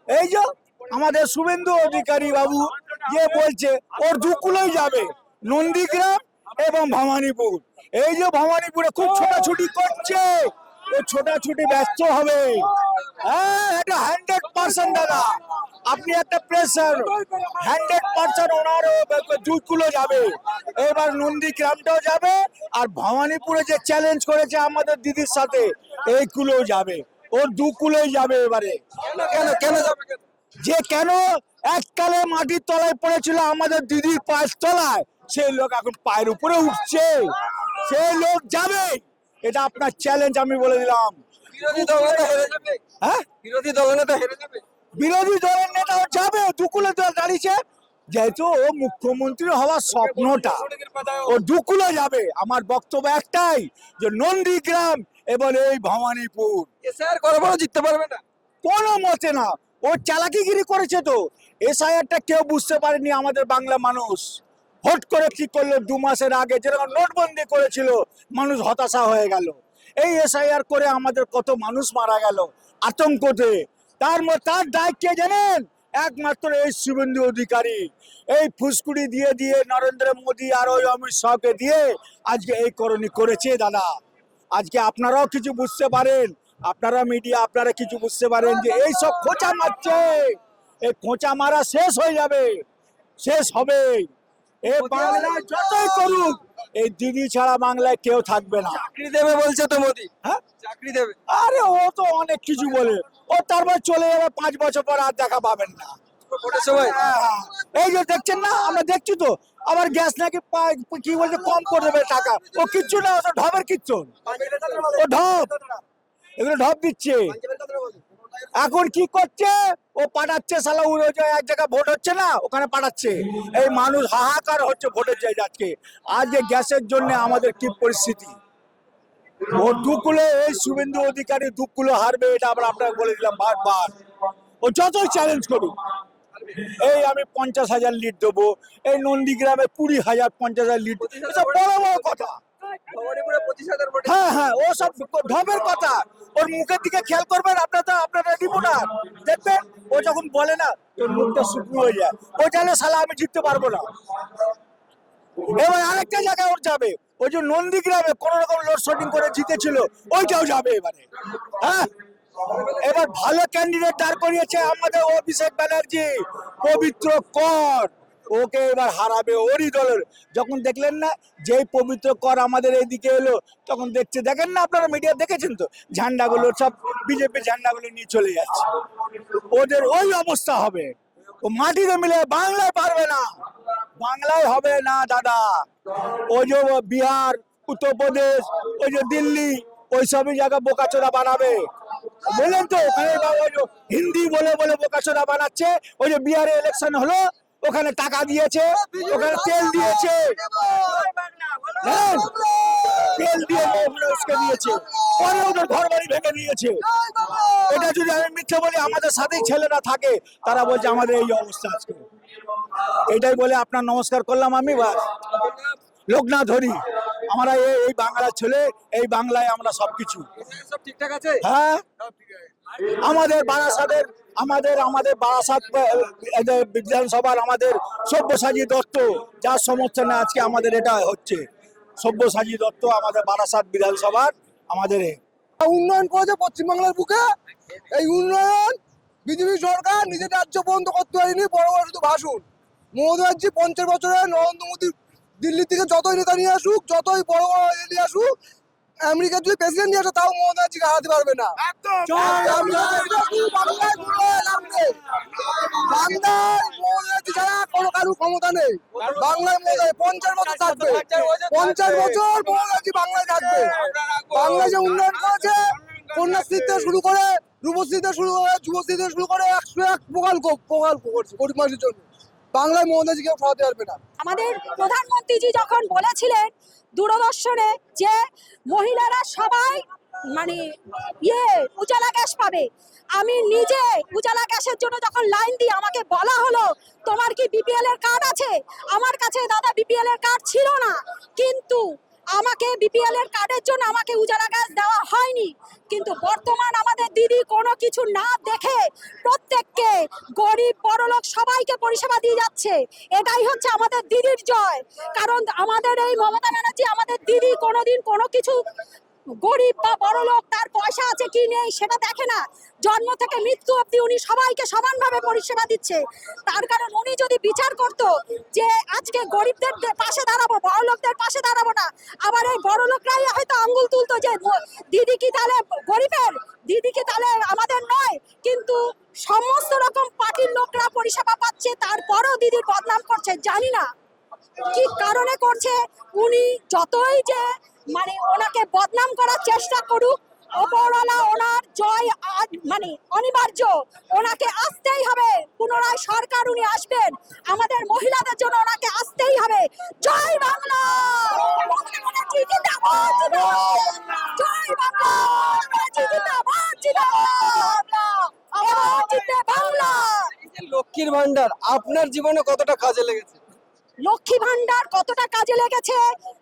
এই যে আমাদের শুভেন্দু অধিকারী বাবু যে বলছে ওর দুকুলোই যাবে, নন্দীগ্রাম এবং ভবানীপুর। এই যে ভবানীপুরে খুব ছোটাছুটি করছে, ও ছোটাছুটি ব্যস্ত হবে। হ্যাঁ, এটা 100% দাদা, আপনি একটা প্রেসার 100% ওনারও দুকুলো যাবে। এবার নন্দীগ্রামটাও যাবে, আর ভবানীপুরে যে চ্যালেঞ্জ করেছে আমাদের দিদির সাথে, এইগুলোও যাবে। ওর দুকুলোই যাবে এবারে। কেন কেন যাবে কেন? যে কেন এককালে মাটির তলায় পড়েছিল আমাদের দিদির পায়ের তলায়, সেই লোক এখন পায়ের উপরে উঠছে, সেই লোক যাবে। এটা আপনার চ্যালেঞ্জ, আমি বলে দিলাম। বিরোধী দলনেতা হেরে যাবে। হ্যাঁ, বিরোধী দলনেতা হেরে যাবে। বিরোধী দলের নেতাও যাবে, দুকুলে দল দাঁড়িয়েছে, যেহেতু ও মুখ্যমন্ত্রী হওয়ার স্বপ্নটা, ও দুকুলে যাবে। আমার বক্তব্য একটাই, যে নন্দীগ্রাম এবং এই ভবানীপুর এসআর করে বড় জিততে পারবে না। কোনো মতে না। ও চালাকিগিরি করেছে তো, এসআইআরটা কেউ বুঝতে পারেনি আমাদের বাংলা মানুষ। হট করে কি করলো 2 মাসের আগে, যেরকম নোটবন্দি করেছিল, মানুষ হতাশা হয়ে গেল। এই এসআইআর করে আমাদের কত মানুষ মারা গেল আতঙ্কতে। তার দায় কে জানেন? একমাত্র এই শুভেন্দু অধিকারী। এই ফুসকুড়ি দিয়ে দিয়ে নরেন্দ্র মোদী আর ওই অমিত শাহকে দিয়ে আজকে এই করণী করেছে দাদা। আজকে আপনারাও কিছু বুঝতে পারেন, আপনারা মিডিয়া, আপনারা কিছু বুঝতে পারেন যে এই সব খোঁচা মারছে, এই খোঁচা মারা শেষ হয়ে যাবে, শেষ হবে। এই বাংলায় যতই করুক, এই দিদি ছাড়া বাংলায় কেউ থাকবে না। চাকরি দেবে বলছে তো মোদি। হ্যাঁ, চাকরি দেবে। আরে ও তো অনেক কিছু বলে, ও তারপর চলে যাবে, 5 বছর পর আর দেখা পাবেন না। ভোটের সময় হ্যাঁ, এই যে দেখছেন না, আমরা দেখছি তো, আবার গ্যাস নাকি কি বলছে কম করে দেবে টাকা। ও কিচ্ছু না, ও তো ঢবের কিচ্ছু, ও ঢপ, এগুলো ঢপ দিচ্ছে। এখন কি করছে, ও পাঠাচ্ছে শালা, উড়ে যায় এক জায়গায় ভোট হচ্ছে না, ওখানে পাঠাচ্ছে। এই মানুষ হাহাকার হচ্ছে ভোটের চাই আজকে। আজকে গ্যাসের জন্য আমাদের কি পরিস্থিতি। ও দুকুলে, এই শুভেন্দু অধিকারী দুকুলে হারবে, এটা আমরা আপনাকে বলে দিলাম বারবার। ও যতই চ্যালেঞ্জ করুক, এই আমি 50,000 লিড দেবো, এই নন্দীগ্রামে 20,000 50,000 লিড, এসব বড় বড় কথা। ভবানীপুরে 25,000 ভোটে। হ্যাঁ হ্যাঁ, ও সব ঢপের কথা। ওর মুখের দিকে খেয়াল করবেন, আপনারা রিপোর্টার দেখবেন, ও যখন বলে না, তোর মুখটা শুকনো হয়ে যায়, ও জানে শালা আমি জিততে পারবো না। এবার আরেকটা জায়গায় ওর যাবে, ওই যে নন্দীগ্রামে কোন রকম লোডশেডিং করে জিতেছিল, ওইটাও যাবে এবারে। হ্যাঁ, এবার ভালো ক্যান্ডিডেট দাঁড় করিয়েছে আমাদের অভিষেক ব্যানার্জি, পবিত্র কর, ওকে এবার হারাবে ওরই দলের। যখন দেখলেন না যেই পবিত্র কর আমাদের এইদিকে এলো, তখন দেখেন না আপনারা, মিডিয়া দেখেছেন তো, ঝান্ডাগুলো সব বিজেপি ঝান্ডাগুলো নিয়ে চলে যাচ্ছে। ওদের ওই অবস্থা হবে, ও মাটিতে মিলে বাংলায় পারবে না, বাংলায় হবে না দাদা। ওই যে বিহার, উত্তরপ্রদেশ, ওই যে দিল্লি, ওই সবই জায়গা বোকাচোদা বানাবে। বললেন তো, ওখানে ওই যে হিন্দি বলে বলে বোকাচোদা বানাচ্ছে। ওই যে বিহারে ইলেকশন হলো, ওখানে টাকা দিয়েছে, ওখানে তেল দিয়েছে, জানেন? তেল দিয়ে মানুষকে দিয়েছে, পরে ওদের ঘর বাড়ি ভেঙে দিয়েছে। এটা যদি আমি মিথ্যে বলি, আমাদের সাথেই ছেলেরা থাকে, তারা বলছে আমাদের এই অবস্থা আজকে। এটাই বলে আপনার নমস্কার করলাম আমি, বাস। লোকনাথ হরি, আমরা এই বাংলার ছেলে, এই বাংলায় আমরা সবকিছু। সব ঠিকঠাক আছে। হ্যাঁ, আমাদের বারাসাতের, আমাদের বারাসাত বিধানসভার আমাদের সব্যসাচী দত্ত, যার সমর্থনে আজকে আমাদের এটা হচ্ছে। সব্যসাচী দত্ত আমাদের বারাসাত বিধানসভার আমাদের উন্নয়ন করেছে পশ্চিমবাংলার বুকে। এই উন্নয়ন বিজেপি সরকার নিজের রাজ্য বন্ধ করতে পারেনি, বড় বড় শুধু ভাষণ। মমতা ব্যানার্জি 50 বছরে নরেন্দ্র মোদী দিল্লি থেকে যতই নেতা নিয়ে আসুক, যতই বড় বড় নিয়ে আসুক, আমেরিকার যদি প্রেসিডেন্ট নিয়ে আসে, তাও মমতা ব্যানার্জিকে হারাতে পারবে না। বাংলায় মমতা ব্যানার্জি ছাড়া কোনো কারুর ক্ষমতা নেই। বাংলায় মমতা 50 বছর থাকবে, 50 বছর মমতা ব্যানার্জি বাংলায় থাকবে। বাংলায় যে উন্নয়ন করেছে, কন্যাশ্রী থেকে শুরু করে, রূপশ্রী থেকে শুরু করে, যুবশ্রী থেকে শুরু করে 101 প্রকল্প করছে গরিব মানুষের জন্য। বাংলায় মমতা ব্যানার্জি কেউ সরাতে পারবে না। আমাদের প্রধানমন্ত্রীজি যখন বলেছিলেন দূরদর্শনে যে মহিলারা সবাই মানে উজালা গ্যাস পাবে, আমি নিজে উজালা গ্যাসের জন্য যখন লাইন দিই, আমাকে বলা হলো তোমার কি বিপিএল এর কার্ড আছে? আমার কাছে দাদা বিপিএল এর কার্ড ছিল না, কিন্তু আমাকে বিপিএল এর কার্ডের জন্য আমাকে উজালা গ্যাস দেওয়া হয়নি। কিন্তু বর্তমান আমাদের দিদি কোনো কিছু না দেখে প্রত্যেক প্রত্যেককে গরিব বড়লোক সবাইকে পরিষেবা দিয়ে যাচ্ছে। এটাই হচ্ছে আমাদের দিদির জয়। কারণ আমাদের এই মমতা ব্যানার্জি আমাদের দিদি কোনোদিন কোনো কিছু গরিব বা বড় লোক তার পয়সা আছে কি নেই সেটা দেখে না। জন্ম থেকে মৃত্যু অবধি উনি সবাইকে সমানভাবে পরিষেবা দিচ্ছে। তার কারণ উনি যদি বিচার করত যে আজকে গরিবদের পাশে দাঁড়াবো, বড় লোকদের পাশে দাঁড়াবো না, আবার এই বড় লোকরাই হয়তো আঙ্গুল তুলতো যে দিদি কি তাহলে গরিবের, দিদি কি তাহলে আমাদের নয়। কিন্তু সমস্ত রকম পার্টির লোকরা পরিষেবা পাচ্ছে, তারপরও দিদির বদনাম করছে। জানি না কি কারণে করছে। উনি যতই যে মানে ওনাকে বদনাম করার চেষ্টা করুক, ওপরওয়ালা ওনার জয় মানে অনিবার্য। ওনাকে আসতেই হবে, পুনরায় সরকার উনি আসবেন, আমাদের মহিলাদের জন্য ওনাকে আসতেই হবে। জয় বাংলা, জিন্দাবাদ, জিন্দাবাদ। জয় বাংলা, জিন্দাবাদ, জিন্দাবাদ। আবার জিতে বাংলা। এই যে লক্ষ্মীর ভান্ডার আপনার জীবনে কতটা কাজে লেগেছে? লক্ষ্মী ভান্ডার কতটা কাজে লেগেছে,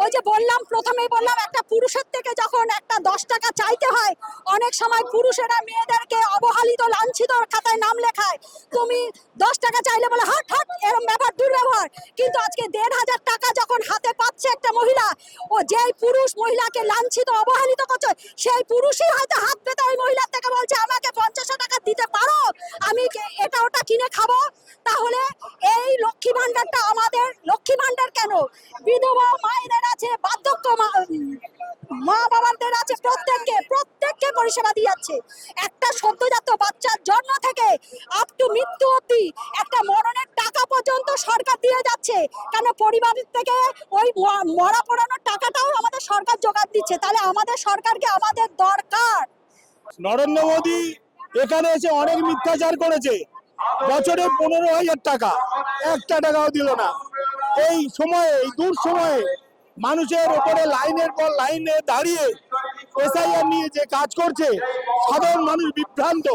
ওই যে বললাম, প্রথমেই বললাম, একটা পুরুষের থেকে যখন একটা 10 টাকা চাইতে হয়, অনেক সময় পুরুষেরা মেয়েদেরকে অবহেলিত লাঞ্ছিত খাতায় নাম লেখায়। তুমি 10 টাকা চাইলে বলে হাট হাট, এরকম ব্যাপার, দুর্ব্যবহার। কিন্তু আজকে 1500 টাকা যখন হাতে পাচ্ছে একটা মহিলা, ও যেই পুরুষ মহিলাকে লাঞ্ছিত অবহেলিত করছে, সেই পুরুষই হয়তো হাত পেতে ওই মহিলার থেকে বলছে আমাকে 50 টাকা দিতে পারো, আমি এটা ওটা কিনে খাবো। তাহলে এই লক্ষ্মী ভান্ডারটা আমাদের, লক্ষ্মী ভান্ডার কেন, বিধবা মায়েদের আছে, বার্ধক্য মা বাবাদের আছে, প্রত্যেককে পরিষেবা দিয়ে যাচ্ছে। একটা সদ্যজাত বাচ্চার জন্ম থেকে আপ টু মৃত্যু অবধি একটা মরণের টাকা পর্যন্ত সরকার দিয়ে যাচ্ছে। কেন পরিবারের থেকে ওই মরা পড়ানোর টাকাটাও আমাদের সরকার জোগাড় দিচ্ছে। তাহলে আমাদের সরকারকে আমাদের দরকার। নরেন্দ্র মোদী এখানে এসে অনেক মিথ্যাচার করেছে। বছরে 15,000 টাকা, একটা টাকাও দিল না। এই সময়ে, এই দূর সময়ে মানুষের উপরে লাইনের পর লাইনে দাঁড়িয়ে এসআইআর নিয়ে যে কাজ করছে, সাধারণ মানুষ বিভ্রান্ত।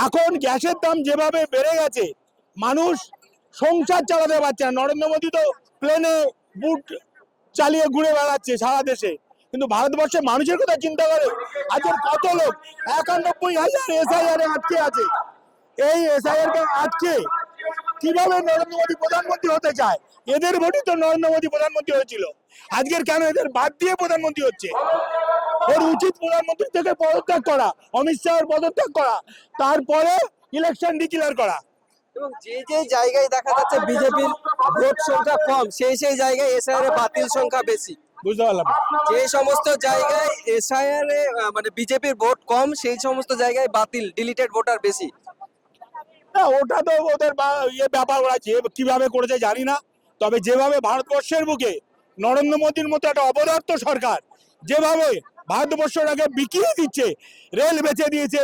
এখন গ্যাসের দাম যেভাবে বেড়ে গেছে, মানুষ সংসার চালাতে পারছে না। নরেন্দ্র মোদী তো প্লেনে বুট চালিয়ে ঘুরে বেড়াচ্ছে সারা দেশে, কিন্তু ভারতবর্ষে মানুষের কথা চিন্তা করে। আজকের কত লোক 91,000 এসআইআর আটকে আছে। এই এসআইআর আজকে কিভাবে নরেন্দ্র মোদী প্রধানমন্ত্রী হতে চায়? এদের ভোটই তো নরেন্দ্র মোদী প্রধানমন্ত্রী হয়েছিল। আজকের কেন এদের বাদ দিয়ে প্রধানমন্ত্রী হচ্ছে? ওর উচিত প্রধানমন্ত্রী থেকে পদত্যাগ করা, অমিত শাহের পদত্যাগ করা, তারপরে ইলেকশন ডিক্লেয়ার করা। এবং যে যে জায়গায় দেখা যাচ্ছে বিজেপির ভোট সংখ্যা কম, সেই সেই জায়গায় এসআইআর এর বাতিল সংখ্যা বেশি। বুঝতে পারলাম। যে সমস্ত জায়গায় এসআইআর এ মানে বিজেপির ভোট কম, সেই সমস্ত জায়গায় বাতিল, ডিলিটেড ভোটার বেশি। না, ওটা তো ওদের ব্যাপার, ওরা যে কিভাবে করেছে জানি না। তবে যেভাবে ভারতবর্ষের বুকে নরেন্দ্র মোদীর মতো একটা অপদার্থ সরকার যেভাবে ভারতবর্ষটাকে বিকিয়ে দিচ্ছে, রেল বেচে দিয়েছে,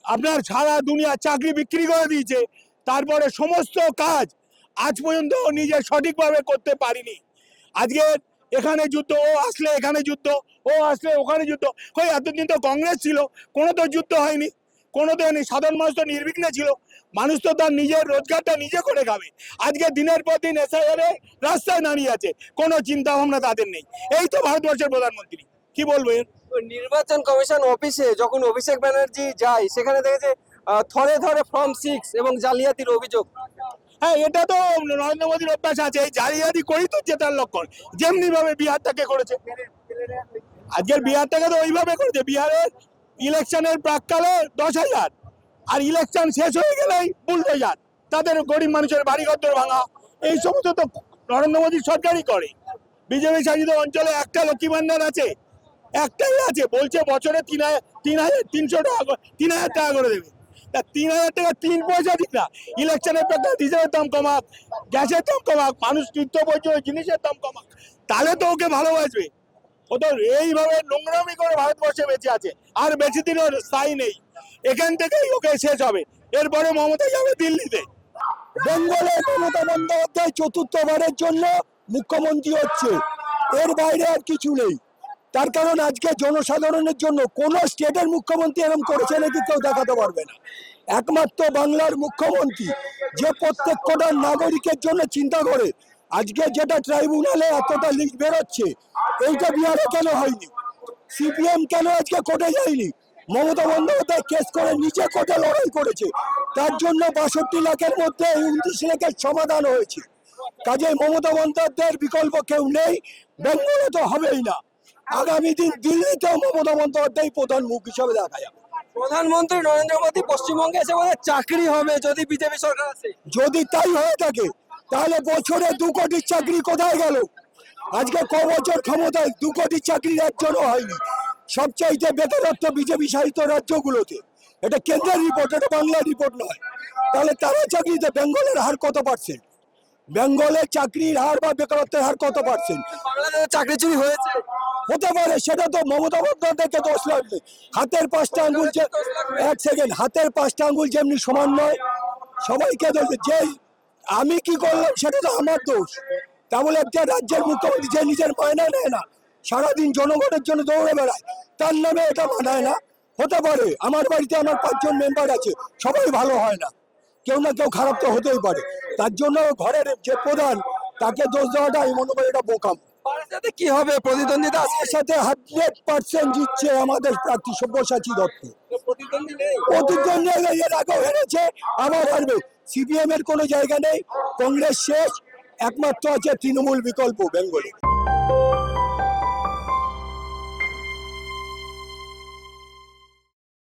আপনার সারা দুনিয়া চাকরি বিক্রি করে দিয়েছে, তারপরে সমস্ত কাজ আজ পর্যন্ত ও নিজে সঠিকভাবে করতে পারিনি। আজকে এখানে যুদ্ধ, ও আসলে এখানে যুদ্ধ, ও আসলে ওখানে যুদ্ধ। কই এতদিন তো কংগ্রেস ছিল, কোনো তো যুদ্ধ হয়নি, কোনো তো নেই। সাধারণ মানুষ তো নির্বিঘ্নে ছিল, মানুষ তো তার নিজের রোজগারটা নিজে করে খাবে। আজকে দিনের পর দিন এসআইআর রাস্তায় দাঁড়িয়ে আছে, কোনো চিন্তা ভাবনা তাদের নেই। এই তো ভারতবর্ষের প্রধানমন্ত্রী, কি বলবো এর? নির্বাচন কমিশন অফিসে যখন অভিষেক ব্যানার্জি যায়, সেখানে দেখেছে থরে থরে ফর্ম 6 এবং জালিয়াতির অভিযোগ। হ্যাঁ, এটা তো নরেন্দ্র মোদীর অভ্যাস আছে, এই জালিয়াতি করি তো জেতার লক্ষণ। যেমনি ভাবে বিহারটাকে করেছে, আজকের বিহারটাকে তো ওইভাবে করেছে। বিহারের ইলেকশনের প্রাককালে 10,000, আর ইলেকশন শেষ হয়ে গেলেই বুলডোজার, তাদের গরিব মানুষের বাড়িঘর ভাঙা। এই সমস্ত তো নরেন্দ্র মোদীর সরকারই করে। বিজেপি শাসিত অঞ্চলে একটা লক্ষ্মী ভান্ডার আছে, একটাই আছে, বলছে বছরে 3,300 টাকা, 3,000 টাকা করে দেবে। তা 3,000 টাকা 3 পয়সা দিক না। ইলেকশনের প্রাককালে ডিজেলের দাম কমাক, গ্যাসের দাম কমাক, মানুষ নিত্য প্রয়োজনীয় জিনিসের দাম কমাক, তাহলে তো ওকে ভালোবাসবে। ও তো এইভাবে নোংরামি করে ভারতবর্ষে বেঁচে আছে, আর বেশি দিন ওর স্থায়ী নেই। এখান থেকেই ওকে শেষ হবে, এরপরে মমতা যাবে দিল্লিতে। বেঙ্গলে মমতা বন্দ্যোপাধ্যায় চতুর্থবারের জন্য মুখ্যমন্ত্রী হচ্ছে, এর বাইরে আর কিছু নেই। তার কারণ আজকে জনসাধারণের জন্য কোন স্টেটের মুখ্যমন্ত্রী এরকম করেছে নাকি কেউ দেখাতে পারবে না। একমাত্র বাংলার মুখ্যমন্ত্রী, যে প্রত্যেক কটা নাগরিকের জন্য চিন্তা করে। আজকে যেটা ট্রাইব্যুনালে এতটা লিস্ট বেরোচ্ছে, এইটা বিহারে কেন হয়নি? সিপিএম কেন আজকে কোর্টে যায়নি? মমতা বন্দ্যোপাধ্যায় কেস করে নিজে কোর্টে লড়াই করেছে, তার জন্য 62 লাখের মধ্যে 29 লাখের সমাধান হয়েছে। কাজে মমতা বন্দ্যোপাধ্যায়ের বিকল্প কেউ নেই, বেঙ্গলে তো হবেই না, আগামী দিন দিল্লিতেও মমতা বন্দ্যোপাধ্যায় প্রধান মুখ হিসাবে দেখা যাবে। প্রধানমন্ত্রী নরেন্দ্র মোদী পশ্চিমবঙ্গে এসে বলে চাকরি হবে যদি বিজেপি সরকার আসে। যদি তাই হয়ে থাকে তাহলে বছরে 2 কোটির চাকরি কোথায় গেল? আজকে ক বছর ক্ষমতায় 2 কোটির চাকরির একজনও হয়নি। সবচাইতে বেকারত্ব বিজেপি শাসিত রাজ্যগুলোতে। এটা কেন্দ্রের রিপোর্ট, এটা বাংলার রিপোর্ট নয়। তাহলে তারা চাকরিতে বেঙ্গলের হার কত পার্সেন্ট? বেঙ্গলের চাকরির হার বা বেকারত্বের হার কত পার্সেন্ট? বাংলাদেশে চাকরি চুরি হয়েছে। হতে পারে, সেটা তো মমতা বন্দ্যোপাধ্যায়কে দোষ লাগবে। হাতের 5টা আঙ্গুল এক সেকেন্ড, হাতের 5টা আঙ্গুল যেমনি সমান নয়, সবাইকে দোষ। যে আমি কি করলাম সেটা তো আমার দোষ। তা বলে একটা রাজ্যের মুখ্যমন্ত্রী যে নিজের মায়না নেয় না, সারাদিন জনগণের জন্য দৌড়ে বেড়ায়, তার নামে এটা মানায় না। হতে পারে আমার বাড়িতে আমার 5 জন মেম্বার আছে, সবাই ভালো হয় না, কেউ না কেউ খারাপ তো হতেই পারে। তার জন্য ঘরের যে প্রধান তাকে দোষ দেওয়াটা আমি মনে করি এটা বোকাম। সাথে কি হবে প্রতিদ্বন্দ্বিতা আছে? তার সাথে 100% জিতছে আমাদের প্রার্থী সব্যসাচী দত্ত। প্রতিদ্বন্দ্বী নেই। প্রতিদ্বন্দ্বী এর আগেও হেরেছে, আবার হারবে। সিপিএম এর কোনো জায়গা নেই, কংগ্রেস শেষ, একমাত্র আছে তৃণমূল বিকল্প বেঙ্গলে।